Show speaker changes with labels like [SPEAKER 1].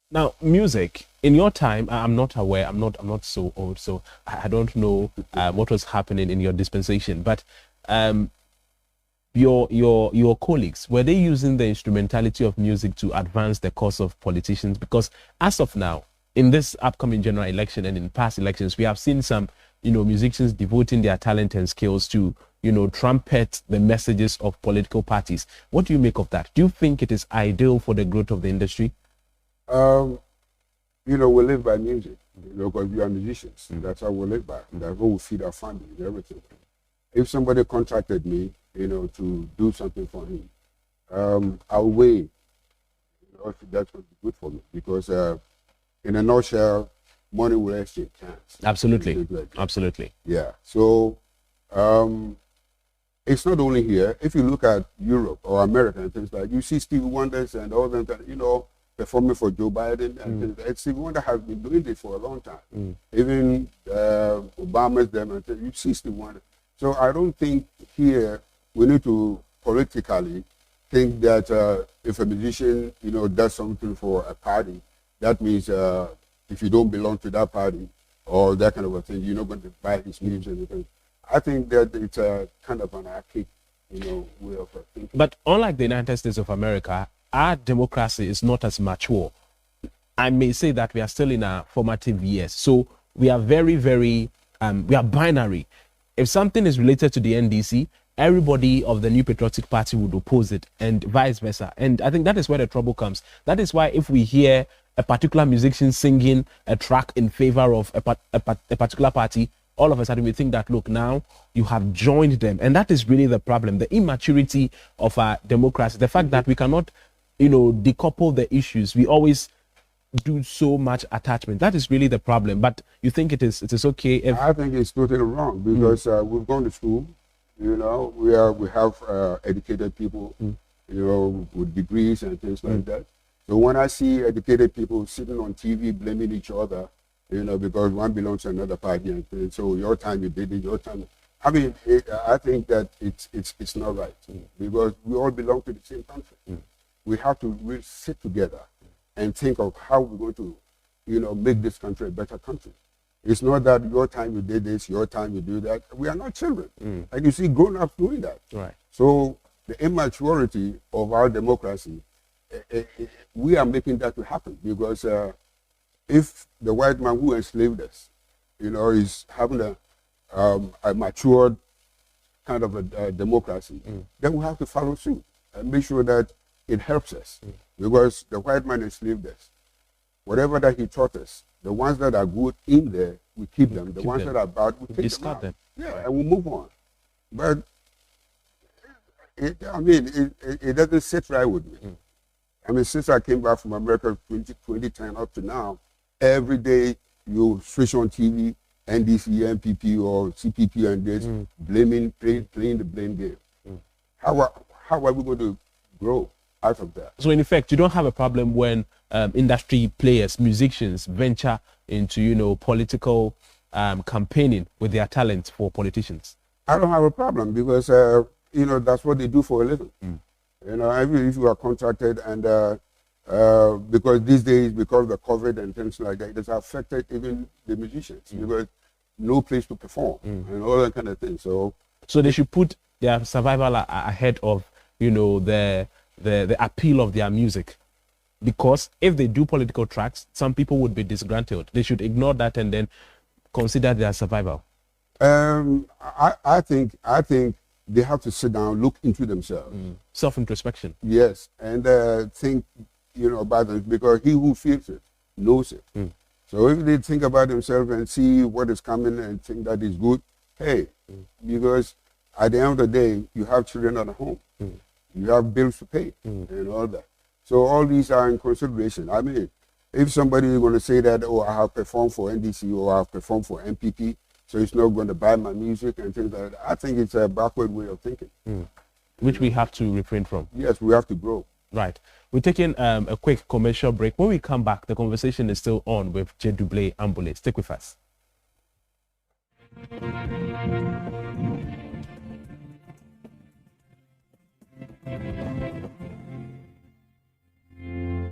[SPEAKER 1] Now, music in your time, I'm not aware. I'm not so old, so I don't know what was happening in your dispensation. But um, your colleagues, were they using the instrumentality of music to advance the cause of politicians? Because as of now, in this upcoming general election and in past elections, we have seen some, musicians devoting their talent and skills to, trumpet the messages of political parties. What do you make of that? Do you think it is ideal for the growth of the industry?
[SPEAKER 2] Um, we live by music, because we are musicians. That's how we live by. And that's how we feed our family and everything. If somebody contracted me, to do something for him, I'll weigh, if that's going to be good for me. Because in a nutshell, money will exchange hands.
[SPEAKER 1] Absolutely. Absolutely.
[SPEAKER 2] Yeah. So it's not only here. If you look at Europe or America and things like, you see Stevie Wonders and all them, performing for Joe Biden. And Stevie Wonder has been doing this for a long time. Even Obama's them, and you see Stevie Wonder. So I don't think here we need to politically think that if a musician, does something for a party, that means if you don't belong to that party or that kind of a thing, you're not going to buy his music. I think that it's a kind of an archaic, way of thinking.
[SPEAKER 1] But unlike the United States of America, our democracy is not as mature. I may say that we are still in our formative years. So we are very, very, we are binary. If something is related to the NDC, everybody of the new Patriotic Party would oppose it, and vice versa. And I think that is where the trouble comes. That is why if we hear a particular musician singing a track in favor of a particular party, all of a sudden we think that, look, now you have joined them. And that is really the problem, the immaturity of our democracy, the fact that we cannot, decouple the issues. We always do so much attachment. That is really the problem. But you think it is okay if...
[SPEAKER 2] I think it's totally wrong, because we've gone to school, we have educated people, with degrees and things like that. So when I see educated people sitting on TV blaming each other, because one belongs to another party, and so your time you did it, your time. I mean, I think that it's not right, because we all belong to the same country. We have to really sit together and think of how we're going to, make this country a better country. It's not that your time you did this, your time you do that. We are not children. And you see grown-ups doing that.
[SPEAKER 1] Right.
[SPEAKER 2] So the immaturity of our democracy, we are making that to happen, because if the white man who enslaved us, is having a matured kind of a democracy, then we have to follow suit and make sure that it helps us, because the white man enslaved us. Whatever that he taught us, the ones that are good in there, we keep them. The ones that are bad, we take
[SPEAKER 1] discard them.
[SPEAKER 2] Yeah, right. And we move on. But it doesn't sit right with me. I mean, since I came back from America 2010 up to now, every day you switch on TV, NDC, MPP, or CPP, and this, playing the blame game. How are we going to grow out of that?
[SPEAKER 1] So in effect, you don't have a problem when industry players, musicians venture into, political campaigning with their talents for politicians?
[SPEAKER 2] I don't have a problem, because, that's what they do for a living. If you are contracted, and because these days, because of the COVID and things like that, it has affected even the musicians, because no place to perform and all that kind of thing. So
[SPEAKER 1] they should put their survival ahead of, the appeal of their music. Because if they do political tracks, some people would be disgruntled. They should ignore that and then consider their survival.
[SPEAKER 2] I think they have to sit down, look into themselves.
[SPEAKER 1] Self-introspection.
[SPEAKER 2] Yes, and think, about it, because he who feels it knows it. So if they think about themselves and see what is coming and think that is good, hey, because at the end of the day, you have children at home. You have bills to pay and all that. So all these are in consideration. I mean, if somebody is going to say that, oh, I have performed for NDC or I have performed for MPP, so it's not going to buy my music and things like that, I think it's a backward way of thinking.
[SPEAKER 1] Which we have to refrain from.
[SPEAKER 2] Yes, we have to grow.
[SPEAKER 1] Right. We're taking a quick commercial break. When we come back, the conversation is still on with Gyedu-Blay Ambolley. Stick with us.